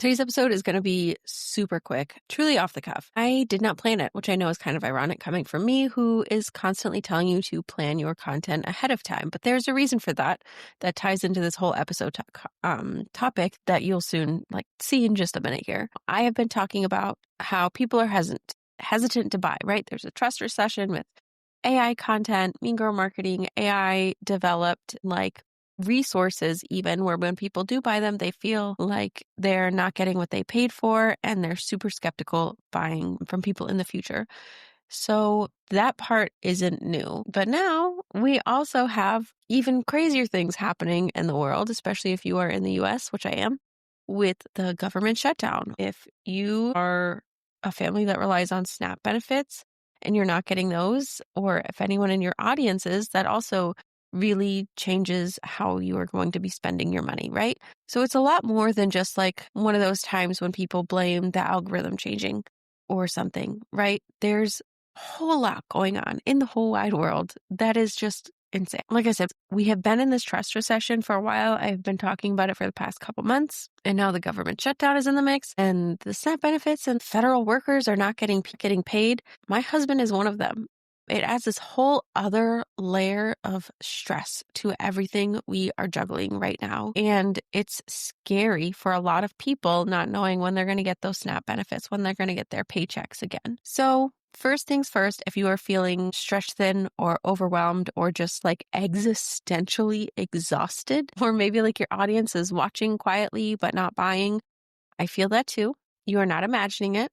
Today's episode is going to be super quick, truly off the cuff. I did not plan it, which I know is kind of ironic coming from me, who is constantly telling you to plan your content ahead of time. But there's a reason for that ties into this whole episode topic that you'll soon see in just a minute here. I have been talking about how people are hesitant to buy, right? There's a trust recession with AI content, mean girl marketing, AI developed resources, even where when people do buy them, they feel like they're not getting what they paid for and they're super skeptical buying from people in the future. So that part isn't new. But now we also have even crazier things happening in the world, especially if you are in the US, which I am, with the government shutdown. If you are a family that relies on SNAP benefits and you're not getting those, or if anyone in your audience is, that also really changes how you are going to be spending your money, right? So it's a lot more than just one of those times when people blame the algorithm changing or something, right? There's a whole lot going on in the whole wide world that is just insane. Like I said, we have been in this trust recession for a while. I've been talking about it for the past couple months, and now the government shutdown is in the mix, and the SNAP benefits and federal workers are not getting paid. My husband is one of them. It adds this whole other layer of stress to everything we are juggling right now. And it's scary for a lot of people not knowing when they're going to get those SNAP benefits, when they're going to get their paychecks again. So first things first, if you are feeling stretched thin or overwhelmed or just existentially exhausted, or maybe your audience is watching quietly but not buying, I feel that too. You are not imagining it.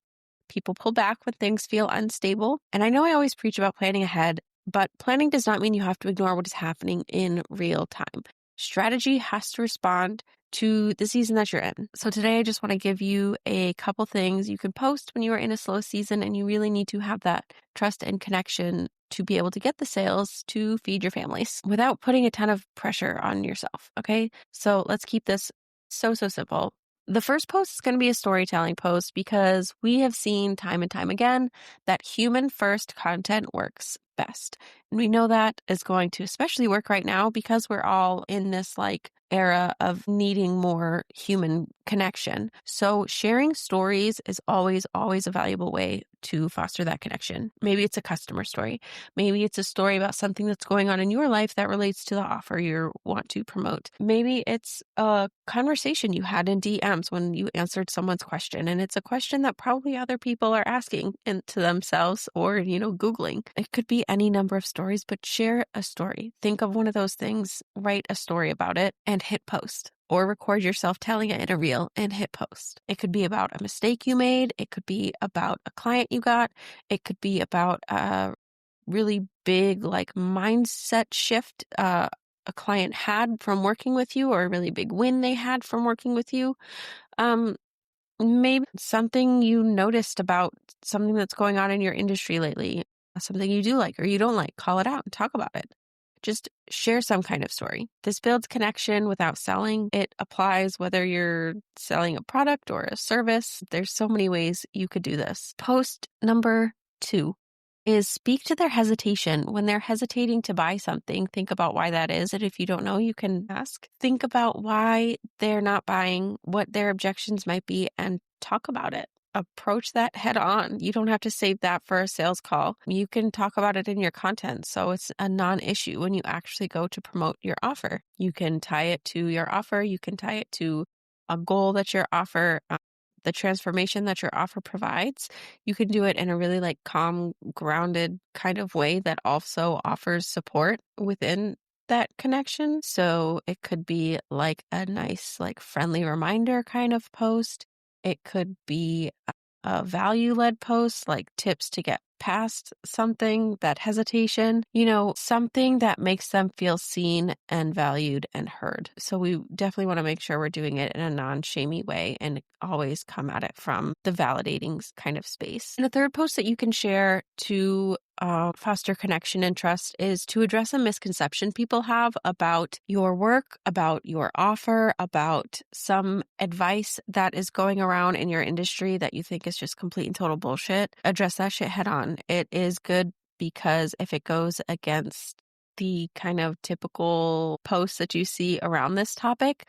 People pull back when things feel unstable. And I know I always preach about planning ahead, but planning does not mean you have to ignore what is happening in real time. Strategy has to respond to the season that you're in. So today I just want to give you a couple things you can post when you are in a slow season and you really need to have that trust and connection to be able to get the sales to feed your families without putting a ton of pressure on yourself. Okay. So let's keep this so simple. The first post is going to be a storytelling post because we have seen time and time again that human first content works best. And we know that is going to especially work right now because we're all in this era of needing more human connection. So sharing stories is always a valuable way to foster that connection. Maybe it's a customer story. Maybe it's a story about something that's going on in your life that relates to the offer you want to promote. Maybe it's a conversation you had in DMs when you answered someone's question, and it's a question that probably other people are asking to themselves or, Googling. It could be any number of stories, but share a story. Think of one of those things, write a story about it, and hit post. Or record yourself telling it in a reel and hit post. It could be about a mistake you made. It could be about a client you got. It could be about a really big mindset shift a client had from working with you, or a really big win they had from working with you. Maybe something you noticed about something that's going on in your industry lately, something you do like or you don't like. Call it out and talk about it. Just share some kind of story. This builds connection without selling. It applies whether you're selling a product or a service. There's so many ways you could do this. Post number 2 is speak to their hesitation. When they're hesitating to buy something, think about why that is. And if you don't know, you can ask. Think about why they're not buying, what their objections might be, and talk about it. Approach that head on. You don't have to save that for a sales call. You can talk about it in your content. So it's a non-issue when you actually go to promote your offer. You can tie it to your offer. You can tie it to a goal that your offer, the transformation that your offer provides. You can do it in a really calm, grounded kind of way that also offers support within that connection. So it could be a nice, friendly reminder kind of post. It could be a value-led post, tips to get past something, that hesitation, something that makes them feel seen and valued and heard. So we definitely want to make sure we're doing it in a non-shamey way and always come at it from the validating kind of space. And the third post that you can share to foster connection and trust is to address a misconception people have about your work, about your offer, about some advice that is going around in your industry that you think is just complete and total bullshit. Address that shit head on. It is good because if it goes against the kind of typical posts that you see around this topic,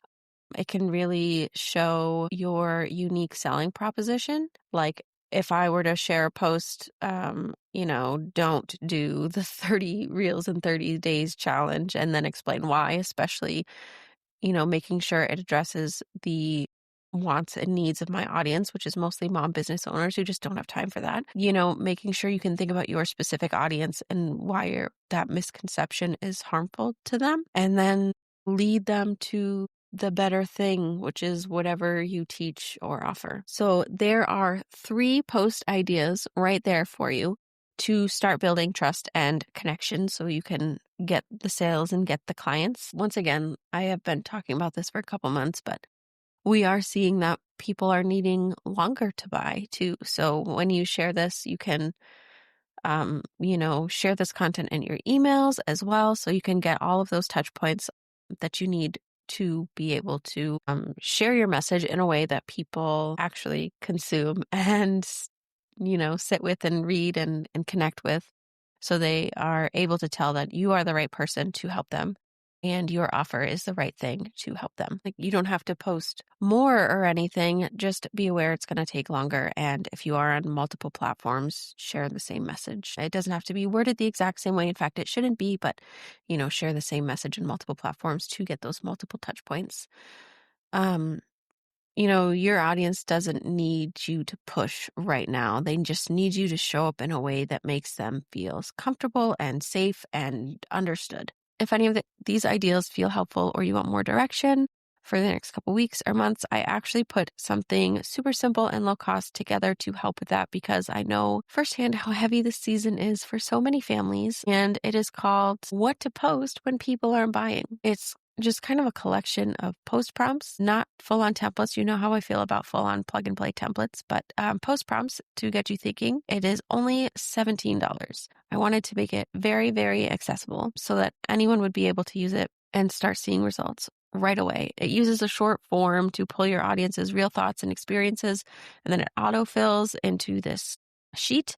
It can really show your unique selling proposition. Like if I were to share a post, don't do the 30 reels in 30 days challenge and then explain why, especially, making sure it addresses the wants and needs of my audience, which is mostly mom business owners who just don't have time for that. Making sure you can think about your specific audience and why that misconception is harmful to them, and then lead them to the better thing, which is whatever you teach or offer. So there are 3 post ideas right there for you to start building trust and connection so you can get the sales and get the clients. Once again, I have been talking about this for a couple months, but we are seeing that people are needing longer to buy too. So when you share this, you can share this content in your emails as well, so you can get all of those touch points that you need to be able to share your message in a way that people actually consume and, sit with and read and connect with, so they are able to tell that you are the right person to help them and your offer is the right thing to help them. Like, you don't have to post more or anything. Just be aware it's going to take longer. And if you are on multiple platforms, share the same message. It doesn't have to be worded the exact same way. In fact, it shouldn't be, but, share the same message in multiple platforms to get those multiple touch points. Your audience doesn't need you to push right now. They just need you to show up in a way that makes them feel comfortable and safe and understood. If any of these ideas feel helpful or you want more direction for the next couple weeks or months, I actually put something super simple and low cost together to help with that, because I know firsthand how heavy this season is for so many families. And it is called What to Post When People Aren't Buying. It's just kind of a collection of post prompts, not full-on templates. You know how I feel about full-on plug-and-play templates, but post prompts to get you thinking. It is only $17. I wanted to make it very, very accessible so that anyone would be able to use it and start seeing results right away. It uses a short form to pull your audience's real thoughts and experiences, and then it autofills into this sheet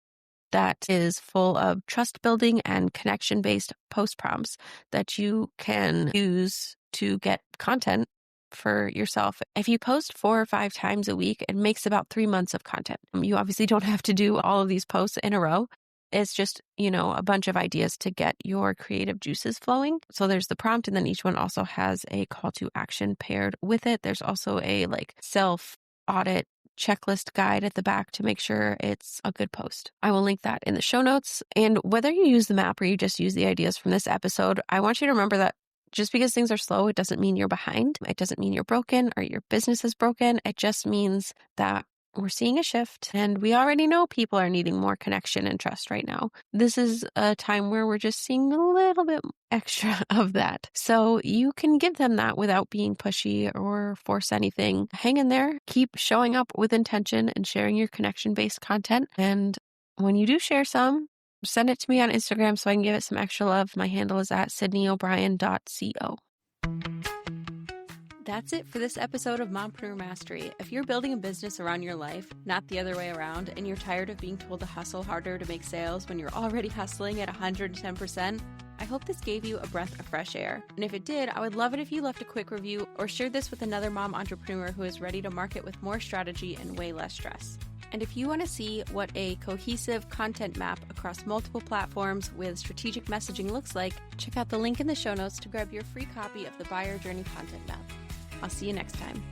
that is full of trust building and connection based post prompts that you can use to get content for yourself. If you post 4 or 5 times a week, it makes about 3 months of content. You obviously don't have to do all of these posts in a row. It's just, a bunch of ideas to get your creative juices flowing. So there's the prompt, and then each one also has a call to action paired with it. There's also a self-audit checklist guide at the back to make sure it's a good post. I will link that in the show notes. And whether you use the map or you just use the ideas from this episode, I want you to remember that just because things are slow, it doesn't mean you're behind. It doesn't mean you're broken or your business is broken. It just means that we're seeing a shift, and we already know people are needing more connection and trust right now. This is a time where we're just seeing a little bit extra of that. So you can give them that without being pushy or force anything. Hang in there, keep showing up with intention and sharing your connection-based content. And when you do share some, send it to me on Instagram so I can give it some extra love. My handle is at sydneyobrien.co. That's it for this episode of Mompreneur Mastery. If you're building a business around your life, not the other way around, and you're tired of being told to hustle harder to make sales when you're already hustling at 110%, I hope this gave you a breath of fresh air. And if it did, I would love it if you left a quick review or shared this with another mom entrepreneur who is ready to market with more strategy and way less stress. And if you want to see what a cohesive content map across multiple platforms with strategic messaging looks like, check out the link in the show notes to grab your free copy of the Buyer Journey Content Map. I'll see you next time.